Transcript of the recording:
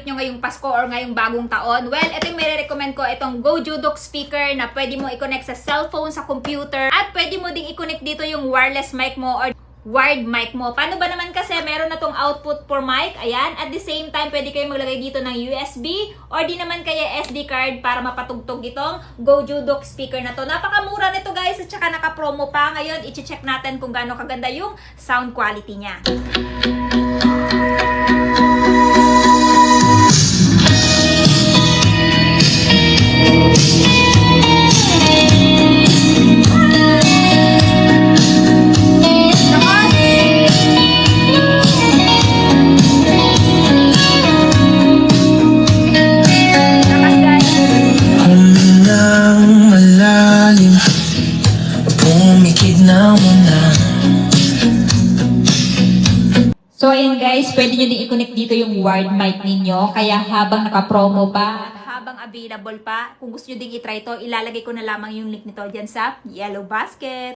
i-celebrate nyo ngayong Pasko or ngayong bagong taon? Well, ito yung may recommend ko, itong GoJudox speaker na pwede mo i-connect sa cellphone, sa computer, at pwede mo ding i-connect dito yung wireless mic mo or wired mic mo. Paano ba naman kasi meron na tong output for mic, ayan, at the same time pwede kayo maglagay dito ng USB or di naman kaya SD card para mapatugtog itong GoJudox speaker na to. Napakamura nito guys at saka naka-promo pa. Ngayon, i-check natin kung gaano kaganda yung sound quality niya. So ayan guys, pwede nyo din i-connect dito yung wired mic ninyo. Kaya habang naka-promo pa at habang available pa, kung gusto nyo din i-try to, ilalagay ko na lamang yung link nito dyan sa Yellow Basket.